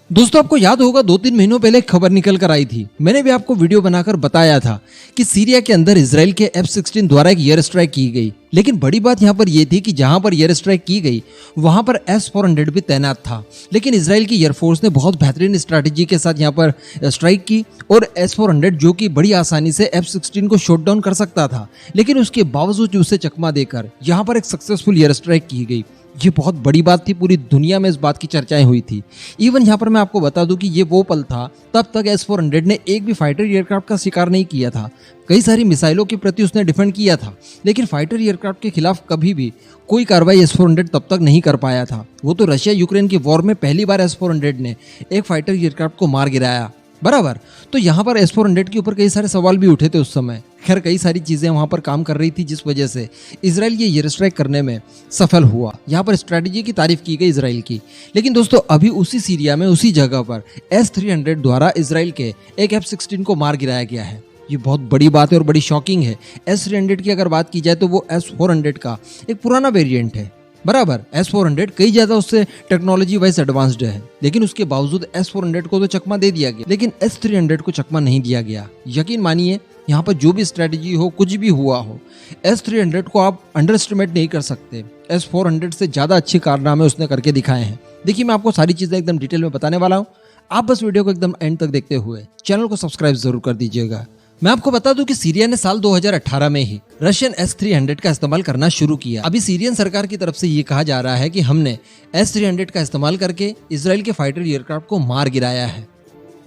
दोस्तों आपको याद होगा 2-3 महीनों पहले एक खबर निकल कर आई थी। मैंने भी आपको वीडियो बनाकर बताया था कि सीरिया के अंदर इजराइल के F-16 द्वारा एक एयर स्ट्राइक की गई। लेकिन बड़ी बात यहाँ पर यह थी कि जहां पर एयर स्ट्राइक की गई वहां पर S-400 भी तैनात था। लेकिन इजराइल की एयरफोर्स ने बहुत बेहतरीन स्ट्रैटेजी के साथ यहाँ पर स्ट्राइक की और S-400 जो कि बड़ी आसानी से F-16 को शॉट डाउन कर सकता था, लेकिन उसके बावजूद उसे चकमा देकर यहाँ पर एक सक्सेसफुल एयर स्ट्राइक की गई। ये बहुत बड़ी बात थी, पूरी दुनिया में इस बात की चर्चाएं हुई थी। इवन यहाँ पर मैं आपको बता दूं कि ये वो पल था, तब तक S-400 ने एक भी फाइटर एयरक्राफ्ट का शिकार नहीं किया था। कई सारी मिसाइलों के प्रति उसने डिफेंड किया था, लेकिन फाइटर एयरक्राफ्ट के खिलाफ कभी भी कोई कार्रवाई S-400 तब तक नहीं कर पाया था। वो तो रशिया यूक्रेन की वॉर में पहली बार S-400 ने एक फाइटर एयरक्राफ्ट को मार गिराया, बराबर। तो यहाँ पर S-400 के ऊपर कई सारे सवाल भी उठे थे उस समय। खैर कई सारी चीजें वहां पर काम कर रही थी, जिस वजह से इजराइल ये एयर स्ट्राइक करने में सफल हुआ। यहाँ पर स्ट्रेटेजी की तारीफ की गई इजराइल की। लेकिन दोस्तों अभी उसी सीरिया में उसी जगह पर S-300 द्वारा इजराइल के एक F-16 को मार गिराया गया है। ये बहुत बड़ी बात है और बड़ी शॉकिंग है। S-300 की अगर बात की जाए तो वो S-400 का एक पुराना वेरिएंट है, बराबर। S-400 कई ज्यादा उससे टेक्नोलॉजी वाइज एडवांस्ड है, लेकिन उसके बावजूद S-400 को तो चकमा दे दिया गया, लेकिन S-300 को चकमा नहीं दिया गया। यकीन मानिए यहाँ पर जो भी स्ट्रेटेजी हो, कुछ भी हुआ हो, S-300 को आप अंडर एस्टिमेट नहीं कर सकते। S-400 से ज्यादा अच्छे कारनामे उसने करके दिखाए हैं। देखिए मैं आपको सारी चीजें एकदम डिटेल में बताने वाला हूँ। आप बस वीडियो को एकदम एंड तक देखते हुए चैनल को सब्सक्राइब जरूर कर दीजिएगा। मैं आपको बता दूं कि सीरिया ने साल 2018 में ही रशियन S-300 का इस्तेमाल करना शुरू किया। अभी सीरियन सरकार की तरफ से ये कहा जा रहा है कि हमने S-300 का इस्तेमाल करके इजराइल के फाइटर एयरक्राफ्ट को मार गिराया है।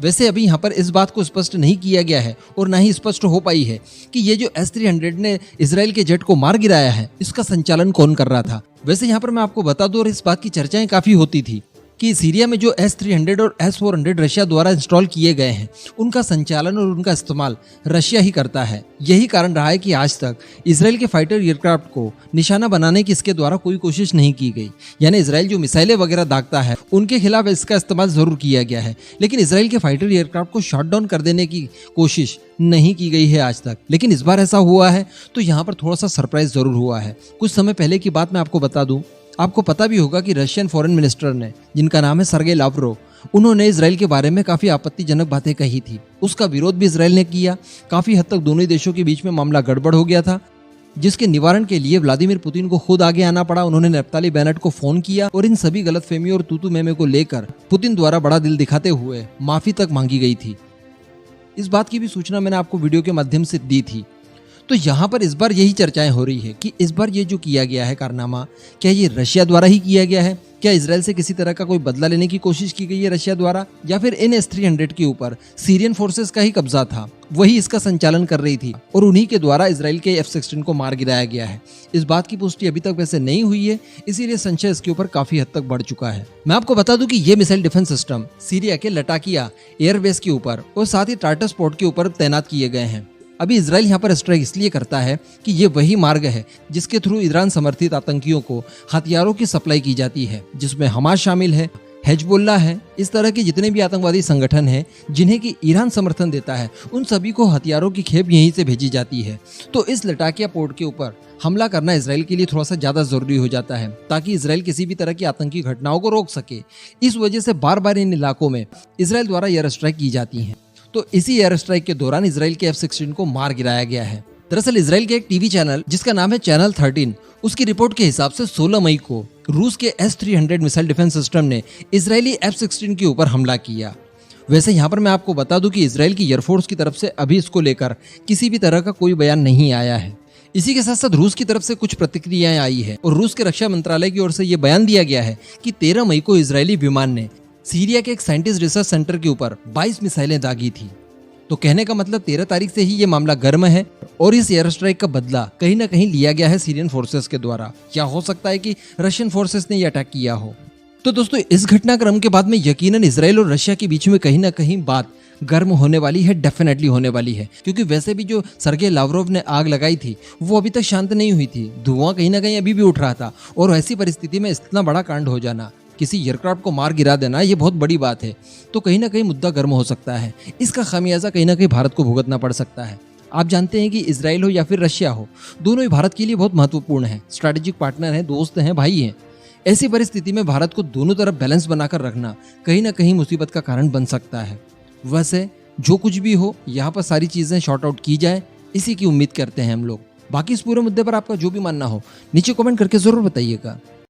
वैसे अभी यहाँ पर इस बात को स्पष्ट नहीं किया गया है और ना ही स्पष्ट हो पाई है कि ये जो S-300 ने इजराइल के जेट को मार गिराया है, इसका संचालन कौन कर रहा था। वैसे यहाँ पर मैं आपको बता दूं और इस बात की चर्चाएं काफी होती थी कि सीरिया में जो S-300 और S-400 रशिया द्वारा इंस्टॉल किए गए हैं, उनका संचालन और उनका इस्तेमाल रशिया ही करता है। यही कारण रहा है कि आज तक इजराइल के फाइटर एयरक्राफ्ट को निशाना बनाने की इसके द्वारा कोई कोशिश नहीं की गई। यानी इजराइल जो मिसाइलें वगैरह दागता है, उनके खिलाफ इसका इस्तेमाल जरूर किया गया है, लेकिन इजराइल के फाइटर एयरक्राफ्ट को शॉट डाउन कर देने की कोशिश नहीं की गई है आज तक। लेकिन इस बार ऐसा हुआ है तो यहाँ पर थोड़ा सा सरप्राइज जरूर हुआ है। कुछ समय पहले की बात मैं आपको बता दूं, आपको पता भी होगा कि रशियन फॉरेन मिनिस्टर ने, जिनका नाम है सर्गेई लावरोव, उन्होंने इजराइल के बारे में काफी आपत्तिजनक बातें कही थी। उसका विरोध भी इजराइल ने किया। काफी हद तक दोनों ही देशों के बीच में मामला गड़बड़ हो गया था, जिसके निवारण के लिए व्लादिमीर पुतिन को खुद आगे आना पड़ा। उन्होंने नफ्ताली बेनेट को फोन किया और इन सभी गलतफहमी और तूतू मेमे को लेकर पुतिन द्वारा बड़ा दिल दिखाते हुए माफी तक मांगी गई थी। इस बात की भी सूचना मैंने आपको वीडियो के माध्यम से दी थी। तो यहाँ पर इस बार यही चर्चाएं हो रही है कि इस बार ये जो किया गया है कारनामा, क्या ये रशिया द्वारा ही किया गया है? क्या इजराइल से किसी तरह का कोई बदला लेने की कोशिश की गई है रशिया द्वारा, या फिर इन S-300 के ऊपर सीरियन फोर्सेस का ही कब्जा था, वही इसका संचालन कर रही थी और उन्हीं के द्वारा इजराइल के F-16 को मार गिराया गया है? इस बात की पुष्टि अभी तक वैसे नहीं हुई है, इसीलिए संशय इसके ऊपर काफी हद तक बढ़ चुका है। मैं आपको बता दूं कि ये मिसाइल डिफेंस सिस्टम सीरिया के लटाकिया एयरबेस के ऊपर और साथ ही टार्टस पोर्ट के ऊपर तैनात किए गए हैं। अभी इजराइल यहाँ पर स्ट्राइक इसलिए करता है कि ये वही मार्ग है जिसके थ्रू ईरान समर्थित आतंकियों को हथियारों की सप्लाई की जाती है, जिसमें हमास शामिल है, हेजबुल्ला है। इस तरह के जितने भी आतंकवादी संगठन हैं जिन्हें कि ईरान समर्थन देता है, उन सभी को हथियारों की खेप यहीं से भेजी जाती है। तो इस लटाकिया पोर्ट के ऊपर हमला करना इजराइल के लिए थोड़ा सा ज्यादा जरूरी हो जाता है, ताकि इजराइल किसी भी तरह की आतंकी घटनाओं को रोक सके। इस वजह से बार बार इन इलाकों में इजराइल द्वारा एयर स्ट्राइक की जाती है। तो इसी एयर स्ट्राइक के दौरान इजराइल के F-16 को मार गिराया गया है। दरअसल इजराइल के एक टीवी चैनल जिसका नाम है चैनल 13, उसकी रिपोर्ट के हिसाब से 16 मई को रूस के S-300 मिसाइल डिफेंस सिस्टम ने इजरायली F-16 के ऊपर हमला किया। वैसे यहाँ पर मैं आपको बता दूं कि इजराइल की एयरफोर्स की तरफ से अभी इसको लेकर किसी भी तरह का कोई बयान नहीं आया है। इसी के साथ साथ रूस की तरफ से कुछ प्रतिक्रियाएं आई है और रूस के रक्षा मंत्रालय की ओर से यह बयान दिया गया है कि 13 मई को इजरायली विमान ने सीरिया के एक साइंटिस्ट रिसर्च सेंटर के ऊपर 22 मिसाइलें दागी थी। तो कहने का मतलब 13 तारीख से ही ये मामला गर्म है और इस एयर स्ट्राइक का बदला कहीं ना कहीं लिया गया है सीरियन फोर्सेस के द्वारा। क्या हो सकता है कि रशियन फोर्सेस ने ये अटैक किया हो। तो दोस्तों इस घटनाक्रम के बाद में यकीनन इजराइल और रशिया के बीच में कहीं ना कहीं बात गर्म होने वाली है, डेफिनेटली होने वाली है। क्योंकि वैसे भी जो सर्गेई लावरोव ने आग लगाई थी वो अभी तक शांत नहीं हुई थी, धुआं कहीं ना कहीं अभी भी उठ रहा था। और ऐसी परिस्थिति में इतना बड़ा कांड हो जाना, किसी एयरक्राफ्ट को मार गिरा देना, ये बहुत बड़ी बात है। तो कहीं ना कहीं मुद्दा गर्म हो सकता है। इसका खामियाजा कहीं ना कहीं भारत को भुगतना पड़ सकता है। आप जानते हैं कि इजराइल हो या फिर रशिया हो, दोनों ही भारत के लिए बहुत महत्वपूर्ण है, स्ट्रैटेजिक पार्टनर हैं, दोस्त हैं, भाई हैं। ऐसी परिस्थिति में भारत को दोनों तरफ बैलेंस बनाकर रखना कहीं ना कहीं मुसीबत का कारण बन सकता है। वैसे जो कुछ भी हो, यहाँ पर सारी चीजें शॉर्ट आउट की जाए, इसी की उम्मीद करते हैं हम लोग। बाकी इस पूरे मुद्दे पर आपका जो भी मानना हो नीचे कमेंट करके जरूर बताइएगा।